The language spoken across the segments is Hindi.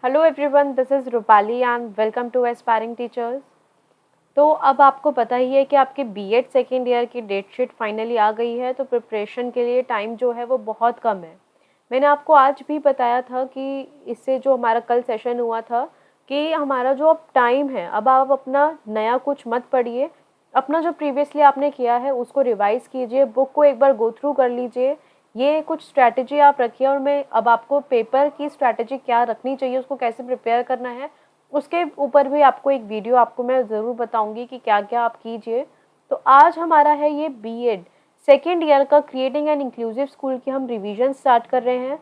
Hello everyone, this is Rupali and welcome to aspiring teachers. तो अब आपको पता ही है कि आपके बीएड सेकेंड ईयर की डेट शीट फाइनली आ गई है, तो प्रिपरेशन के लिए टाइम जो है वो बहुत कम है। मैंने आपको आज भी बताया था कि इससे जो हमारा कल सेशन हुआ था कि हमारा जो अब टाइम है, अब आप अपना नया कुछ मत पढ़िए, अपना जो प्रीवियसली आपने किया है उसको रिवाइज कीजिए, बुक को एक बार गो थ्रू कर लीजिए। ये कुछ स्ट्रैटेजी आप रखिए और मैं अब आपको पेपर की स्ट्रैटेजी क्या रखनी चाहिए, उसको कैसे प्रिपेयर करना है, उसके ऊपर भी आपको एक वीडियो आपको मैं ज़रूर बताऊंगी कि क्या क्या आप कीजिए। तो आज हमारा है ये बीएड सेकेंड ईयर का क्रिएटिंग एंड इंक्लूसिव स्कूल की हम रिवीजन स्टार्ट कर रहे हैं।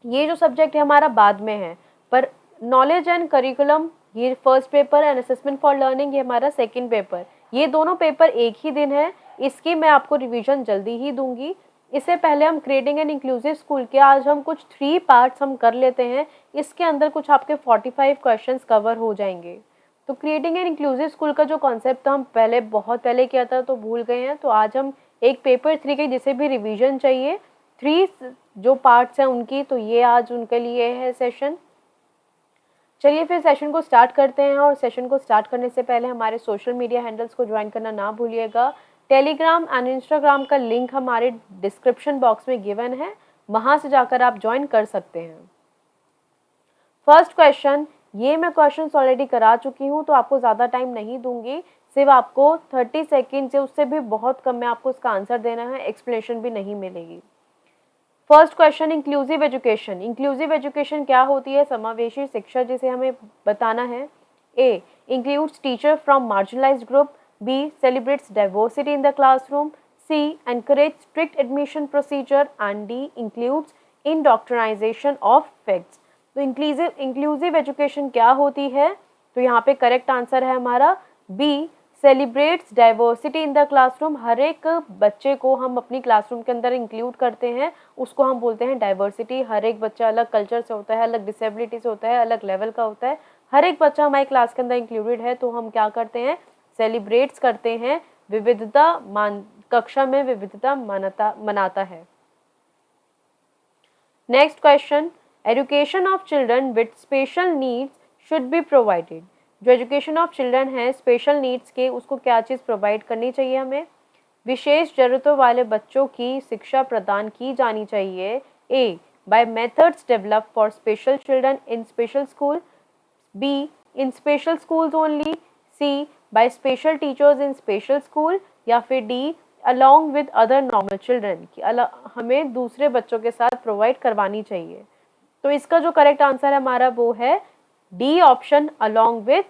ये जो सब्जेक्ट है हमारा बाद में है, पर नॉलेज एंड करिकुलम ये first paper and assessment for learning ये हमारा सेकंड पेपर। ये दोनों पेपर एक ही दिन है, इसकी मैं आपको रिवीजन जल्दी ही दूंगी। इससे पहले हम क्रिएटिंग एंड इंक्लूसिव स्कूल के आज हम कुछ 3 पार्ट्स हम कर लेते हैं। इसके अंदर कुछ आपके 45 क्वेश्चंस कवर हो जाएंगे। तो क्रिएटिंग एंड इंक्लूसिव स्कूल का जो कॉन्सेप्ट था हम पहले बहुत पहले किया था तो भूल गए हैं, तो आज हम एक पेपर 3 के जिसे भी रिवीजन चाहिए 3 जो पार्ट्स हैं उनकी, तो ये आज उनके लिए है सेशन। चलिए फिर सेशन को स्टार्ट करते हैं, और सेशन को स्टार्ट करने से पहले हमारे सोशल मीडिया हैंडल्स को ज्वाइन करना ना भूलिएगा। टेलीग्राम एंड इंस्टाग्राम का लिंक हमारे डिस्क्रिप्शन बॉक्स में गिवन है, वहां से जाकर आप ज्वाइन कर सकते हैं। फर्स्ट क्वेश्चन, ये मैं क्वेश्चन ऑलरेडी करा चुकी हूँ तो आपको ज़्यादा टाइम नहीं दूंगी, सिर्फ आपको 30 सेकेंड से उससे भी बहुत कम में आपको इसका आंसर देना है, एक्सप्लेनेशन भी नहीं मिलेगी। First question, inclusive education. Inclusive education क्या होती है? समावेशी शिक्षा जिसे हमें बताना है। A includes teacher from marginalized group, B celebrates diversity in the classroom, C encourage strict admission procedure and D includes indoctrination of facts. तो इंक्लूसिव एजुकेशन क्या होती है? तो यहाँ पे करेक्ट आंसर है हमारा B, celebrates diversity in the classroom. हर एक बच्चे को हम अपनी क्लासरूम के अंदर इंक्लूड करते हैं, उसको हम बोलते हैं डाइवर्सिटी। हर एक बच्चा अलग कल्चर से होता है, अलग डिसेबिलिटी से होता है, अलग लेवल का होता है, हर एक बच्चा हमारी क्लास के अंदर इंक्लूडेड है, तो हम क्या करते हैं? सेलिब्रेट्स करते हैं, विविधता कक्षा में विविधता मनाता है। Next question, education of children with special needs should be provided. जो एजुकेशन ऑफ चिल्ड्रन है स्पेशल नीड्स के, उसको क्या चीज़ प्रोवाइड करनी चाहिए हमें? विशेष जरूरतों वाले बच्चों की शिक्षा प्रदान की जानी चाहिए। A by methods develop for special children in special school, B in special schools only, C by special teachers in special school, या फिर D along with other normal children की हमें दूसरे बच्चों के साथ प्रोवाइड करवानी चाहिए। तो इसका जो करेक्ट आंसर है हमारा वो है D option, along with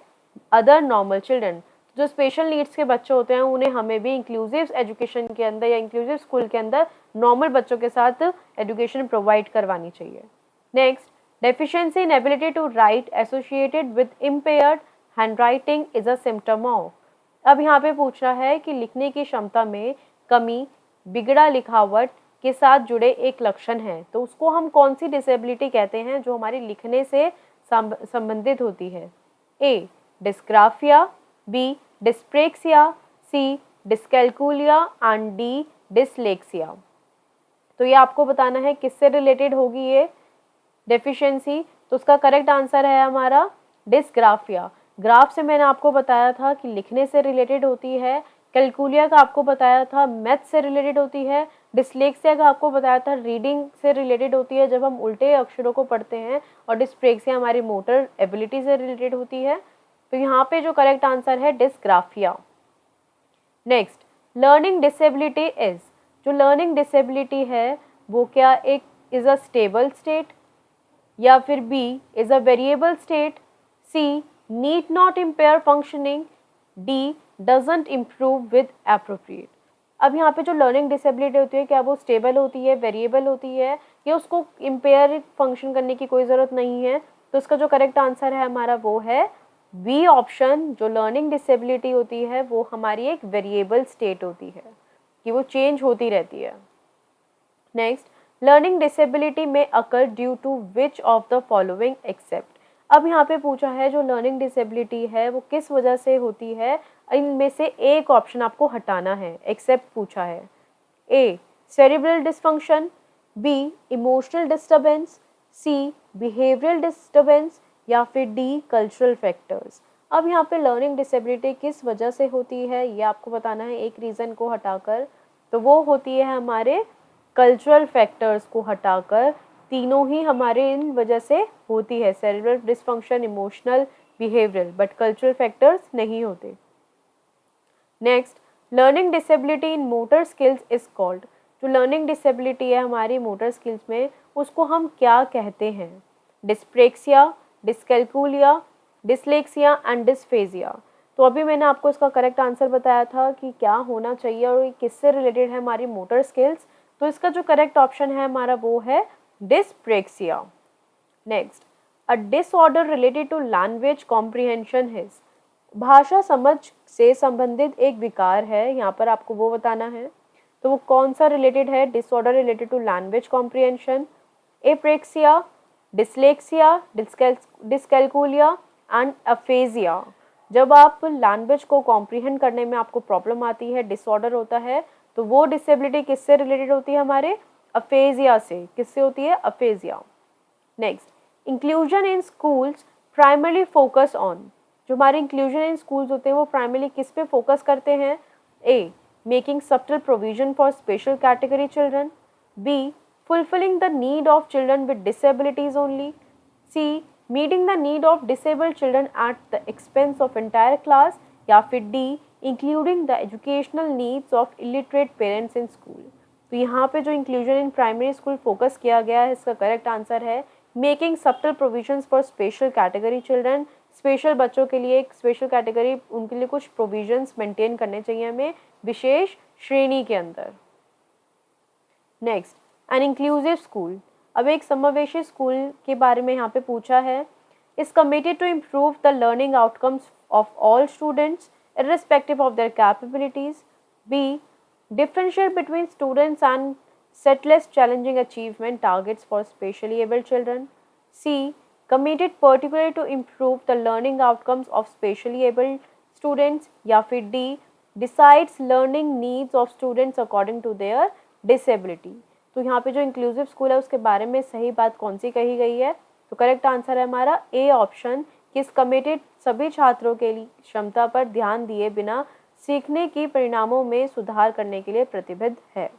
other normal children. जो स्पेशल नीड्स के बच्चे होते हैं उन्हें हमें भी इंक्लूसिव एजुकेशन के अंदर या इंक्लूसिव स्कूल के अंदर नॉर्मल बच्चों के साथ एजुकेशन प्रोवाइड करवानी चाहिए। Next, deficiency in ability to write associated with impaired handwriting is a symptom of. अब यहाँ पे पूछ रहा है कि लिखने की क्षमता में कमी, बिगड़ा लिखावट के साथ जुड़े एक लक्षण है, तो उसको हम कौन सी डिसेबिलिटी कहते हैं जो हमारी लिखने से संबंधित होती है? A dysgraphia, B dyspraxia, C dyscalculia and D dyslexia. तो ये आपको बताना है किससे रिलेटेड होगी ये डेफिशिएंसी। तो उसका करेक्ट आंसर है हमारा डिस्ग्राफिया। ग्राफ से मैंने आपको बताया था कि लिखने से रिलेटेड होती है, कैलकुलिया का आपको बताया था मैथ से रिलेटेड होती है, डिसलेक्सिया का आपको बताया था रीडिंग से रिलेटेड होती है जब हम उल्टे अक्षरों को पढ़ते हैं, और डिस्प्रेक्सिया हमारी मोटर एबिलिटी से रिलेटेड होती है। तो यहाँ पे जो करेक्ट आंसर है dysgraphia. Next, learning disability is. जो लर्निंग डिसेबिलिटी है वो क्या एक इज अ स्टेबल स्टेट, या फिर b is a variable state, c need not impair functioning, d doesn't improve with appropriate. अब यहाँ पे जो लर्निंग डिसेबिलिटी होती है क्या वो स्टेबल होती है, वेरिएबल होती है, या उसको इम्पेयर फंक्शन करने की कोई ज़रूरत नहीं है? तो इसका जो करेक्ट आंसर है हमारा वो है बी ऑप्शन। जो लर्निंग डिसेबिलिटी होती है वो हमारी एक वेरिएबल स्टेट होती है कि वो चेंज होती रहती है। नेक्स्ट, लर्निंग डिसेबिलिटी में occur due to which of the following except. अब यहाँ पे पूछा है जो लर्निंग डिसेबिलिटी है वो किस वजह से होती है, इनमें से एक ऑप्शन आपको हटाना है, एक्सेप्ट पूछा है। A cerebral dysfunction, B emotional disturbance, C behavioural disturbance या फिर डी कल्चरल फैक्टर्स। अब यहाँ पे लर्निंग डिसेबिलिटी किस वजह से होती है ये आपको बताना है एक रीज़न को हटाकर, तो वो होती है हमारे कल्चरल फैक्टर्स को हटाकर। तीनों ही हमारे इन वजह से होती है, cerebral dysfunction, emotional, behavioural, but cultural factors नहीं होते। Next, learning disability in motor skills is called. जो लर्निंग डिसेबिलिटी है हमारी मोटर स्किल्स में, उसको हम क्या कहते हैं? Dyspraxia, dyscalculia, dyslexia and dysphagia. तो अभी मैंने आपको इसका करेक्ट आंसर बताया था कि क्या होना चाहिए और ये किससे रिलेटेड है हमारी मोटर स्किल्स। तो इसका जो करेक्ट ऑप्शन है हमारा वो है dyspraxia. Next, a disorder related to language comprehension is. भाषा समझ से संबंधित एक विकार है, यहाँ पर आपको वो बताना है। तो वो कौन सा रिलेटेड है? Disorder related to language comprehension, apraxia, dyslexia, dyscalculia and aphasia. जब आप लैंग्वेज को कॉम्प्रिहेंड करने में आपको प्रॉब्लम आती है, डिसऑर्डर होता है, तो वो डिसेबिलिटी किससे रिलेटेड होती है? हमारे अफेजिया से। किससे होती है? Aphasia. Next, inclusion in schools primarily focus on. जो हमारे इंक्लूजन इन स्कूल्स होते हैं वो प्राइमरली किस पे फोकस करते हैं? A, making subtle provision for special category children, B, fulfilling the need of children with disabilities only, C, meeting the need of disabled children at the expense of entire class, या फिर D, including the educational needs of illiterate parents in school। तो यहाँ पे जो inclusion in primary school focus किया गया है इसका करेक्ट आंसर है making subtle provisions for special category children. Special बच्चों के लिए एक स्पेशल कैटेगरी, उनके लिए कुछ प्रोविजंस मेंटेन करने चाहिए हमें विशेष श्रेणी के अंदर। Next, N inclusive school. अब एक समावेशी स्कूल के बारे में यहाँ पे पूछा है। Is committed to improve the learning outcomes of all students irrespective of their capabilities, B, differentiate between students and set less challenging achievement targets for specially able children, C, committed particularly to improve the learning outcomes of specially able students, या फिर D, decides learning needs of students according to their disability। तो यहाँ पे जो इंक्लूसिव स्कूल है उसके बारे में सही बात कौन सी कही गई है? तो करेक्ट आंसर है हमारा ए ऑप्शन, किस कमिटेड सभी छात्रों के लिए क्षमता पर ध्यान दिए बिना सीखने की परिणामों में सुधार करने के लिए प्रतिबद्ध है।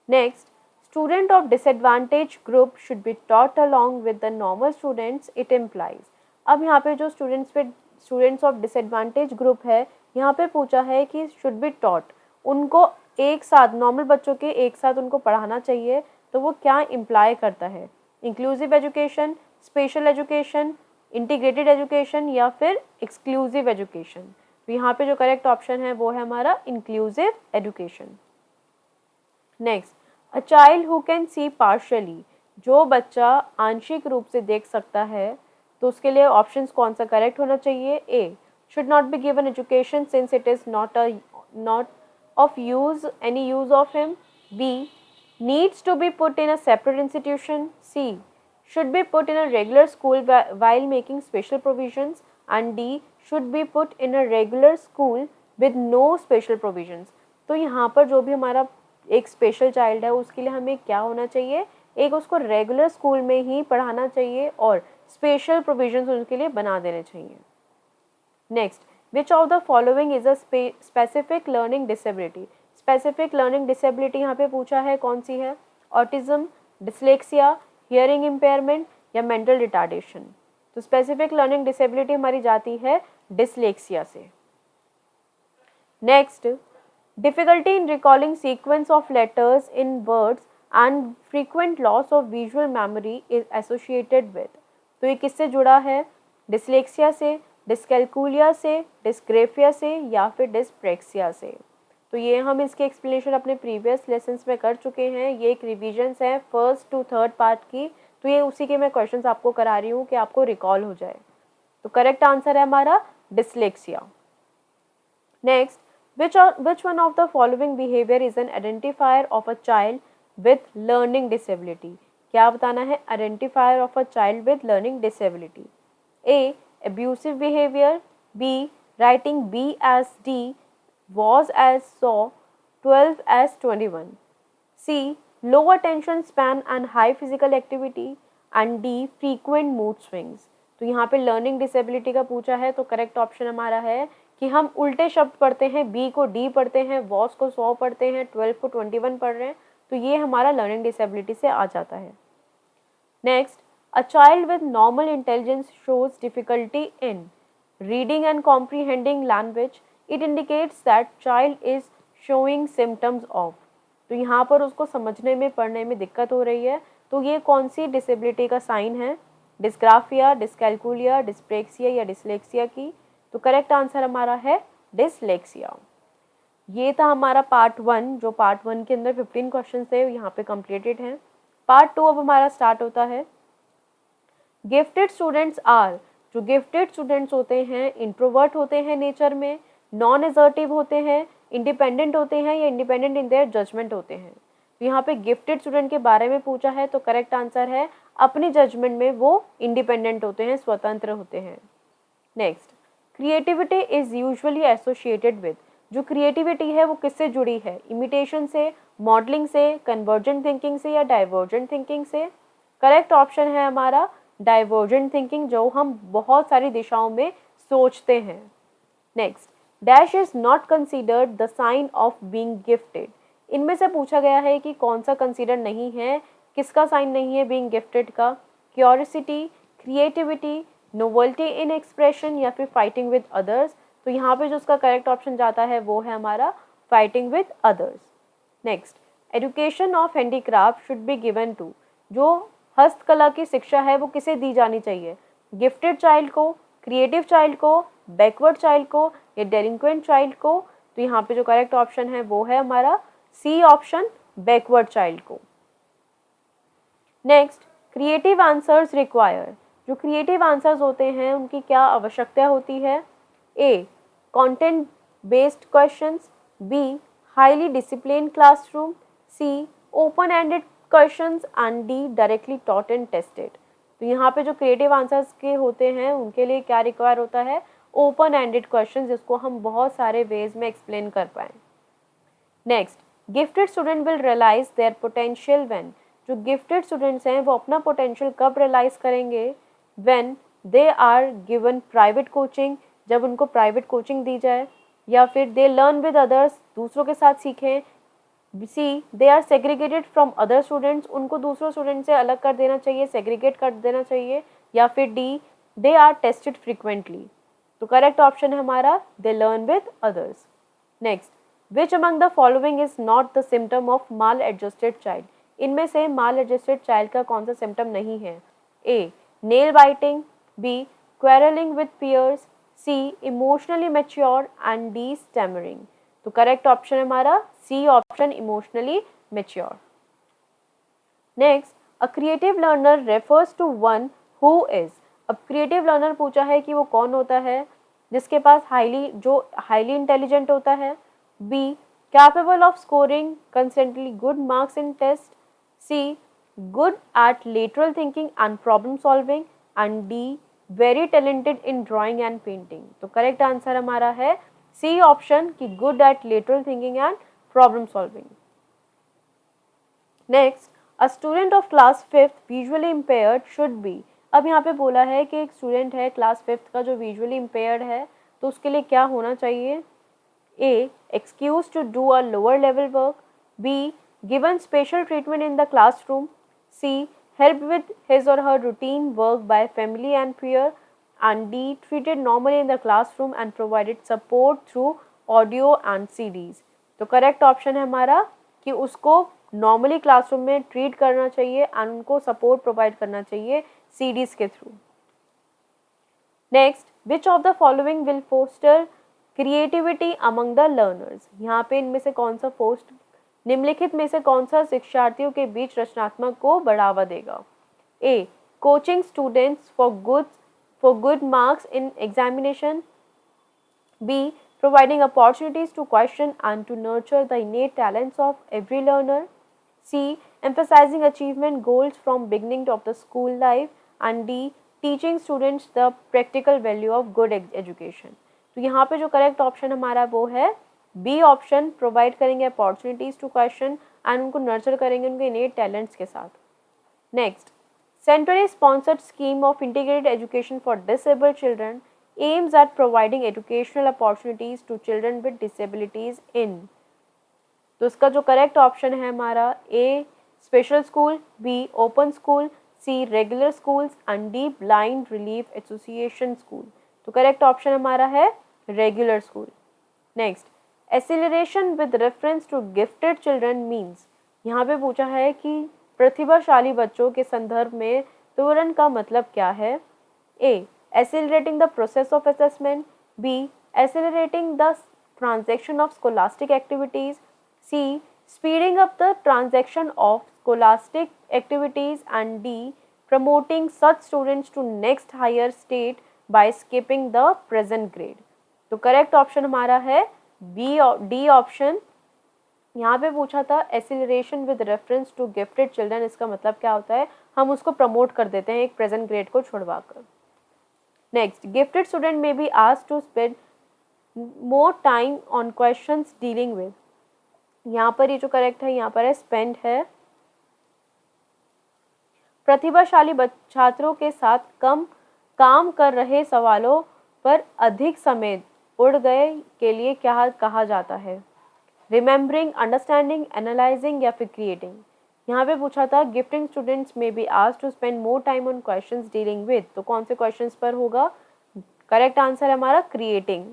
Next, student of disadvantage group should be taught along with the normal students it implies. अब यहाँ पे जो स्टूडेंट्स ऑफ डिसएडवांटेज ग्रुप है, यहाँ पे पूछा है कि शुड बी टॉट, उनको एक साथ, नॉर्मल बच्चों के एक साथ उनको पढ़ाना चाहिए। तो वो क्या इम्प्लाई करता है? Inclusive education, special education, integrated education या फिर एक्सक्लूसिव एजुकेशन। तो यहाँ पे जो करेक्ट ऑप्शन है वो है हमारा inclusive education. Next, a child who can see partially. जो बच्चा आंशिक रूप से देख सकता है, तो उसके लिए ऑप्शंस कौन सा करेक्ट होना चाहिए? A, should not be given education since it is not of any use of him, B, needs to be put in a separate institution, C, should be put in a regular school while making special provisions, and D, should be put in a regular school with no special provisions। तो यहाँ पर जो भी हमारा एक स्पेशल चाइल्ड है उसके लिए हमें क्या होना चाहिए? एक, उसको रेगुलर स्कूल में ही पढ़ाना चाहिए और स्पेशल प्रोविजंस उनके लिए बना देने चाहिए। Next, Which of the following is a specific learning disability? Specific learning disability यहाँ पे पूछा है कौन सी है? Autism, dyslexia, hearing impairment या mental retardation। तो specific learning disability हमारी जाती है dyslexia से। Next, difficulty in recalling sequence of letters in words and frequent loss of visual memory is associated with। तो ये किससे जुड़ा है? dyslexia से, डिस्कैल्कुलिया से, डिस्ग्रेफिया से या फिर डिस्प्रेक्सिया से। तो ये हम इसके एक्सप्लेनेशन अपने प्रीवियस लेसन्स में कर चुके हैं। ये एक रिविजन्स है फर्स्ट टू थर्ड पार्ट की, तो ये उसी के मैं क्वेश्चंस आपको करा रही हूँ कि आपको रिकॉल हो जाए। तो करेक्ट आंसर है हमारा dyslexia. Next, which one of the following behaviour is an identifier of a child with learning disability? क्या बताना है? Identifier of a child with learning disability. A, abusive behavior, B, writing B as D, was as saw, 12 as 21, C, low attention span and high physical activity, and D frequent mood swings. तो यहाँ पे लर्निंग डिसेबिलिटी का पूछा है, तो करेक्ट ऑप्शन हमारा है कि हम उल्टे शब्द पढ़ते हैं, बी को डी पढ़ते हैं, वॉस को 100 पढ़ते हैं, 12 को 21 पढ़ रहे हैं, तो ये हमारा लर्निंग डिसेबिलिटी से आ जाता है। Next, a child with normal intelligence shows difficulty in reading and comprehending language, it indicates that child is showing symptoms of. तो यहाँ पर उसको समझने में, पढ़ने में दिक्कत हो रही है, तो ये कौन सी डिसेबिलिटी का साइन है? डिस्ग्राफिया, डिस्कैल्कुलिया, डिस्प्रेक्सिया या डिसलेक्सिया की? तो करेक्ट आंसर हमारा है डिसलेक्सिया। ये था हमारा पार्ट 1, जो पार्ट 1 के अंदर 15 क्वेश्चन थे, यहाँ पे कंप्लीटेड हैं। पार्ट 2 अब हमारा स्टार्ट होता है। गिफ्टेड स्टूडेंट्स आर, जो गिफ्टेड स्टूडेंट्स होते हैं इंट्रोवर्ट होते हैं नेचर में, नॉन एसर्टिव होते हैं, इंडिपेंडेंट होते हैं या इंडिपेंडेंट इन देयर जजमेंट होते हैं। तो यहाँ पे गिफ्टेड स्टूडेंट के बारे में पूछा है, तो करेक्ट आंसर है अपनी जजमेंट में वो इंडिपेंडेंट होते हैं, स्वतंत्र होते हैं। Next, creativity is usually associated with, जो क्रिएटिविटी है वो किससे जुड़ी है? इमिटेशन से, मॉडलिंग से, कन्वर्जेंट थिंकिंग से या डाइवर्जेंट थिंकिंग से? करेक्ट ऑप्शन है हमारा डाइवर्जेंट थिंकिंग, जो हम बहुत सारी दिशाओं में सोचते हैं। Next, dash is not considered the sign of being gifted. इनमें से पूछा गया है कि कौन सा कंसीडर नहीं है, किसका साइन नहीं है बीइंग गिफ्टेड का? क्यूरियोसिटी, क्रिएटिविटी, नोवेल्टी इन एक्सप्रेशन या फिर फाइटिंग विद अदर्स? तो यहाँ पे जो उसका करेक्ट ऑप्शन जाता है वो है हमारा fighting with others. Next, education of handicraft should be given to, जो हस्तकला की शिक्षा है वो किसे दी जानी चाहिए? गिफ्टेड चाइल्ड को, क्रिएटिव चाइल्ड को, बैकवर्ड चाइल्ड को या डेलिंक्वेंट चाइल्ड को? तो यहाँ पे जो करेक्ट ऑप्शन है वो है हमारा सी ऑप्शन, बैकवर्ड चाइल्ड को। नेक्स्ट, क्रिएटिव आंसर्स रिक्वायर, जो क्रिएटिव आंसर्स होते हैं उनकी क्या आवश्यकता होती है? A, content based questions, B, highly discipline classroom, C, open ended questions and D, directly taught and tested. तो यहाँ पे जो क्रिएटिव आंसर्स के होते हैं उनके लिए क्या रिक्वायर होता है? ओपन एंडेड क्वेश्चन, जिसको हम बहुत सारे वेज में एक्सप्लेन कर पाएँ। Next, gifted student will realise their potential when, जो गिफ्टेड स्टूडेंट्स हैं वो अपना पोटेंशियल कब रियलाइज करेंगे? When they are given private coaching, जब उनको प्राइवेट कोचिंग दी जाए, या फिर दे लर्न विद अदर्स, दूसरों के साथ सीखें, C, they are segregated from other students, उनको दूसरों स्टूडेंट से अलग कर देना चाहिए, सेग्रीगेट कर देना चाहिए, या फिर D, they are tested frequently. तो करेक्ट ऑप्शन है हमारा they learn with others. Next, which among the following is not the symptom of maladjusted child, इनमें से माल एडजस्टेड चाइल्ड का कौन सा सिम्टम नहीं है? A, nail biting, B, quarrelling with peers, C, emotionally mature and D, stammering. तो करेक्ट ऑप्शन है हमारा C option, emotionally mature. Next, a creative learner refers to one who is, अब क्रिएटिव लर्नर पूछा है कि वो कौन होता है? जिसके पास हाईली इंटेलिजेंट होता है, B, capable of scoring consistently good marks in test, C, good at lateral thinking and problem solving, and D, very talented in drawing and painting. तो करेक्ट आंसर हमारा है सी ऑप्शन कि good at lateral thinking and problem solving. Next, a student of class 5th visually impaired should be, अब यहाँ पे बोला है कि एक स्टूडेंट है क्लास 5th का जो विजुअली इम्पेयर्ड है, तो उसके लिए क्या होना चाहिए? A, excuse to do a lower level work, B, given special treatment in the classroom, C, helped with his or her routine work by family and peer, and D, treated normally in the classroom and provided support through audio and CDs। तो करेक्ट ऑप्शन है हमारा कि उसको नॉर्मली क्लासरूम में ट्रीट करना चाहिए एंड उनको सपोर्ट प्रोवाइड करना चाहिए CDs के through. Next, which of the following will foster creativity among the learners, यहाँ पे इनमें से कौन सा निम्नलिखित में से कौन सा शिक्षार्थियों के बीच रचनात्मक को बढ़ावा देगा? A, coaching students for good marks in examination, B, providing opportunities to question and to nurture the innate talents of every learner, C, emphasizing achievement goals from beginning of the school life, and D, teaching students the practical value of good education। तो यहाँ पे जो करेक्ट ऑप्शन हमारा वो है बी ऑप्शन, प्रोवाइड करेंगे अपॉर्चुनिटीज टू क्वेश्चन एंड उनको नर्चर करेंगे उनके इनेट टैलेंट्स के साथ। Next, Centrally sponsored scheme of integrated education for disabled children aims at providing educational opportunities to children with disabilities in। तो इसका जो करेक्ट ऑप्शन है हमारा A special school, B open school, C regular schools and D blind relief association school. तो करेक्ट ऑप्शन हमारा है regular school. Next, acceleration with reference to gifted children means. यहाँ पे पूछा है कि प्रतिभाशाली बच्चों के संदर्भ में त्वरण का मतलब क्या है। ए accelerating the process of assessment, B accelerating the transaction of scholastic activities, C speeding up the transaction of scholastic activities, and D promoting such students to next higher state by skipping the present grade। तो करेक्ट ऑप्शन हमारा है बी डी ऑप्शन। यहाँ पे पूछा था acceleration with reference to gifted children, इसका मतलब क्या होता है, हम उसको प्रमोट कर देते हैं एक प्रेजेंट ग्रेड को छुड़वाकर। Next, gifted student may be asked to spend more time on questions dealing with। यहाँ पर ये जो करेक्ट है यहाँ पर है स्पेंड है। प्रतिभाशाली छात्रों के साथ कम काम कर रहे सवालों पर अधिक समय उड़ गए के लिए क्या कहा जाता है। रिमेम्बरिंग, अंडरस्टैंडिंग, एनालाइजिंग या फिर क्रिएटिंग। यहाँ पे पूछा था गिफ्टिंग स्टूडेंट्स में be asked to spend more time on questions dealing with. तो कौन से क्वेश्चंस पर होगा, करेक्ट आंसर है हमारा creating.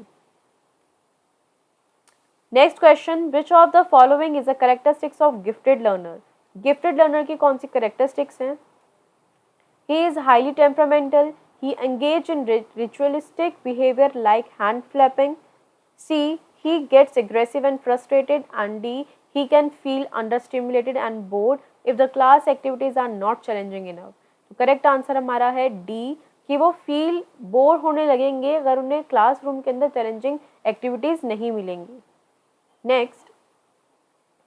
Next question, which of the following is the characteristics of gifted learner. Gifted learner की कौन सी कैरेक्टरिस्टिक्स हैं। He is highly temperamental, he engage in ritualistic behaviour like hand flapping, C he gets aggressive and frustrated, and D he can feel understimulated and bored if the class activities are not challenging enough। तो करेक्ट आंसर हमारा है डी कि वो फील बोर होने लगेंगे अगर उन्हें क्लासरूम के अंदर चैलेंजिंग एक्टिविटीज नहीं मिलेंगी। Next,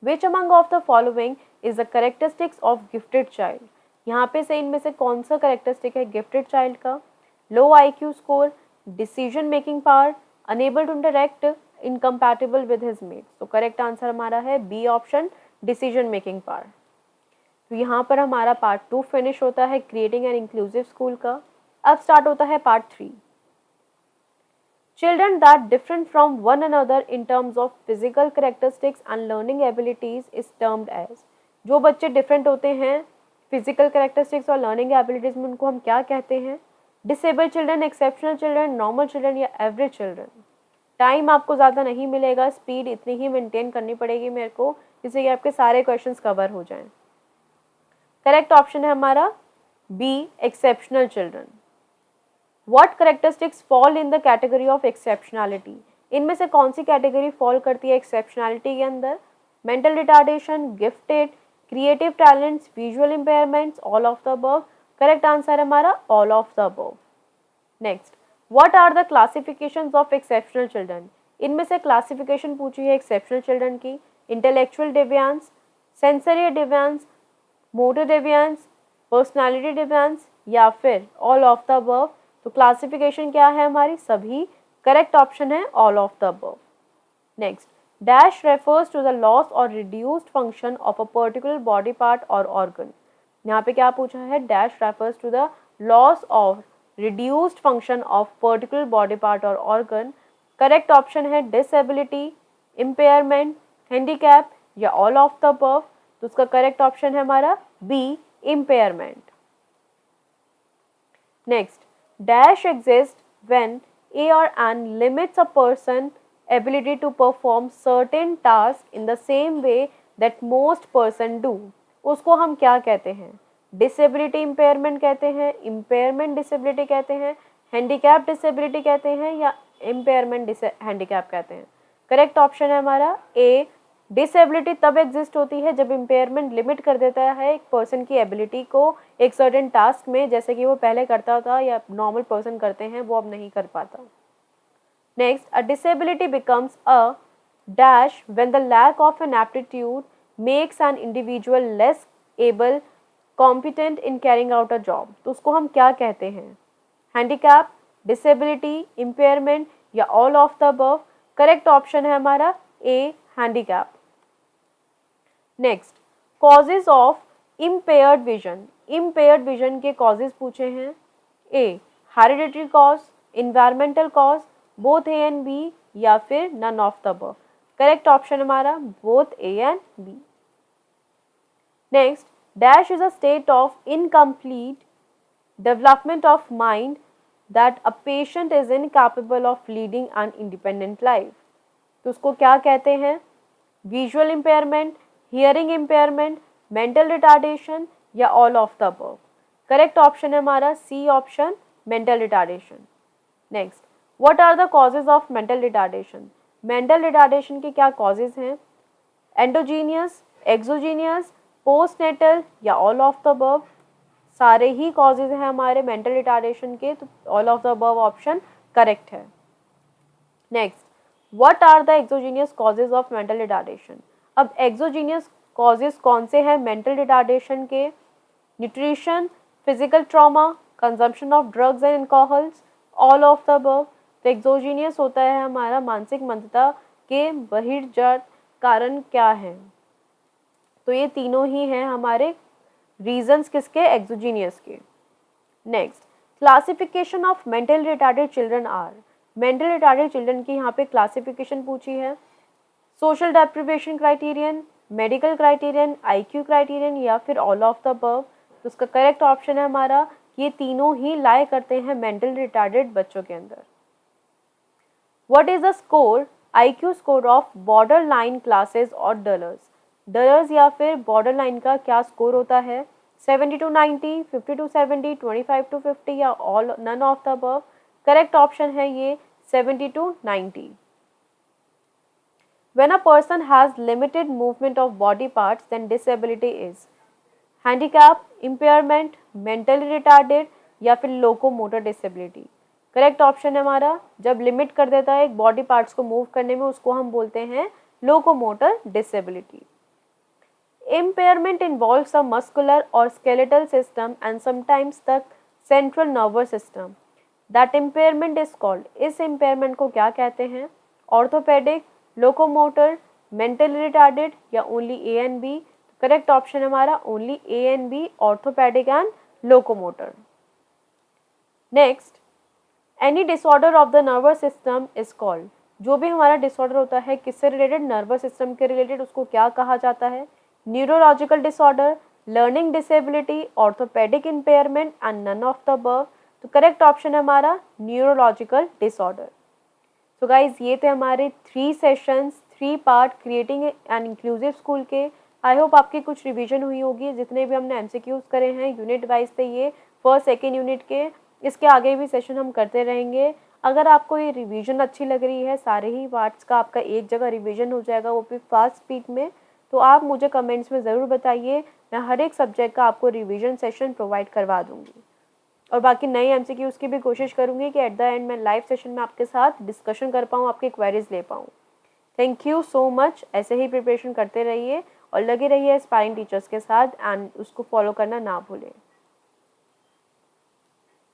which among of the following is the characteristics of gifted child. यहाँ पे से इनमें से कौन सा कैरेक्टरिस्टिक है गिफ्टेड चाइल्ड का। Low IQ score, decision making power, unable to interact, incompatible with his mates. तो करेक्ट आंसर हमारा है B option, decision making power. तो यहाँ पर हमारा पार्ट 2 फिनिश होता है क्रिएटिंग एन इंक्लूसिव स्कूल का। अब स्टार्ट होता है part 3। Children that different from one another in terms of physical characteristics and learning abilities is termed as. जो बच्चे डिफरेंट होते हैं फिजिकल कैरेक्टरिस्टिक्स और लर्निंग एबिलिटीज में, उनको हम क्या कहते हैं। Disabled children, exceptional children, normal children या एवरेज चिल्ड्रन। टाइम आपको ज़्यादा नहीं मिलेगा, स्पीड इतनी ही मेंटेन करनी पड़ेगी मेरे को, जिससे कि आपके सारे क्वेश्चंस कवर हो जाएं। करेक्ट ऑप्शन है हमारा B, exceptional children. What characteristics fall in the category of exceptionality. इनमें से कौन सी कैटेगरी फॉल करती है एक्सेप्शनैलिटी के अंदर। Mental retardation, gifted, creative talents, visual impairments, all of the above. Correct answer है हमारा all of the above. Next, What are the classifications of exceptional children? इनमें से क्लासिफिकेशन पूछी है एक्सेप्शनल चिल्ड्रन की। Intellectual deviance, sensory deviance, motor deviance, personality deviance या फिर ऑल ऑफ द अबव। तो क्लासिफिकेशन क्या है हमारी, सभी। करेक्ट ऑप्शन है all of the above. Next, dash refers to the loss और reduced function of a particular body part और ऑर्गन। यहाँ पे क्या पूछा है, dash refers to the loss of reduced function of particular body part or organ। Correct option है डिसेबिलिटी, इम्पेयरमेंट, हैंडीकैप या ऑल ऑफ द अबव। तो उसका करेक्ट ऑप्शन है हमारा B, impairment. Next, dash exist when a और an limits a person ability to perform certain task in the same way that most person do. उसको हम क्या कहते हैं, डिसेबिलिटी इम्पेयरमेंट कहते हैं, इम्पेयरमेंट डिसेबिलिटी कहते हैं, हैंडीकैप डिसेबिलिटी कहते हैं या इम्पेयरमेंट हैंडीकैप कहते हैं। करेक्ट ऑप्शन है हमारा ए, डिसेबिलिटी तब एग्जिस्ट होती है जब इम्पेयरमेंट लिमिट कर देता है एक पर्सन की एबिलिटी को एक सर्टेन टास्क में, जैसे कि वो पहले करता था या नॉर्मल पर्सन करते हैं, वो अब नहीं कर पाता। Next, a disability becomes a dash when the lack of an aptitude makes an individual less able competent in carrying out a job. तो उसको हम क्या कहते हैं, हैंडीकैप, डिसेबिलिटी, इम्पेयरमेंट या all of the above. Correct option है हमारा A, handicap. Next, causes of impaired vision. Impaired vision के कॉजेज पूछे हैं, A hereditary cause, environmental cause, both A and B, या फिर none of the above. Correct option हमारा both A and B. Next, dash is a state of incomplete development of mind that a patient is incapable of leading an independent life. तो उसको क्या कहते हैं? Visual impairment, hearing impairment, mental retardation, या all of the above. Correct option है हमारा C option, mental retardation. Next, what are the causes of mental retardation? Mental retardation के क्या कॉजेज हैं? एंडोजीनियस, एक्सोजीनियस, पोस्टनेटल, या ऑल ऑफ द अबव। सारे ही कॉजेज हैं हमारे मेंटल रिटार्डेशन के, तो all of the above option correct है। Next, what are the exogenous causes of mental retardation? अब एक्सोजीनियस कॉजेज कौन से हैं मेंटल रिटार्डेशन के? Nutrition, physical trauma, consumption of drugs and alcohols, all of the above. तो एक्सोजीनियस होता है हमारा मानसिक मंदता के बहिर्गत कारण क्या है? तो ये तीनों ही हैं हमारे रीजंस किसके? एक्सोजीनियस के। Next, classification of mental retarded children are. Mental retarded children की यहाँ पे क्लासिफिकेशन पूछी है। Social deprivation criterion, medical criterion, IQ criterion, या फिर ऑल ऑफ द अबव। तो उसका करेक्ट ऑप्शन है हमारा ये तीनों ही लाई करते हैं मेंटल रिटार्डेड बच्चों के अंदर। What is the score, IQ score of border line classes और डलर्स? डलर्स या फिर बॉर्डर लाइन का क्या स्कोर होता है? 70 to 90, 50 to 70, 25 to 50, या all none of the above. Correct option है ये 70 to 90। When a person has limited movement of body parts, then disability is handicap, impairment, mentally retarded, या फिर locomotor disability। करेक्ट ऑप्शन है हमारा जब लिमिट कर देता है एक बॉडी पार्ट्स को मूव करने में, उसको हम बोलते हैं locomotor disability. Impairment involves a muscular or skeletal system and sometimes the central nervous system. That impairment is called, इस impairment को क्या कहते हैं? ऑर्थोपेडिक, लोकोमोटर, मेंटली रिटार्डेड, या only A and B? Correct option हमारा only A and B, orthopaedic and locomotor. Next, any disorder of the nervous system is called. जो भी हमारा डिसऑर्डर होता है किससे रिलेटेड? नर्वस सिस्टम के रिलेटेड, उसको क्या कहा जाता है? Neurological disorder, learning disability, orthopaedic impairment, and none of the above. तो करेक्ट ऑप्शन है हमारा न्यूरोलॉजिकल डिसऑर्डर। सो गाइज ये थे हमारे 3 sessions, 3 part creating an inclusive school के। आई होप आपकी कुछ रिवीजन हुई होगी। जितने भी हमने एमसीक्यूज करे हैं यूनिट वाइज थे ये, फर्स्ट सेकेंड यूनिट के। इसके आगे भी सेशन हम करते रहेंगे। अगर आपको ये रिवीजन अच्छी लग रही है, सारे ही पार्ट्स का आपका एक जगह रिवीजन हो जाएगा, वो भी फास्ट स्पीड में, तो आप मुझे कमेंट्स में ज़रूर बताइए। मैं हर एक सब्जेक्ट का आपको रिवीजन सेशन प्रोवाइड करवा दूँगी, और बाकी नए एमसीक्यूज़ की भी कोशिश करूँगी कि एट द एंड मैं लाइव सेशन में आपके साथ डिस्कशन कर पाऊँ, आपकी क्वेरीज ले पाऊँ। Thank you so much. ऐसे ही प्रिपरेशन करते रहिए और लगे रहिए एस्पायरिंग टीचर्स के साथ, एंड उसको फॉलो करना ना भूलें।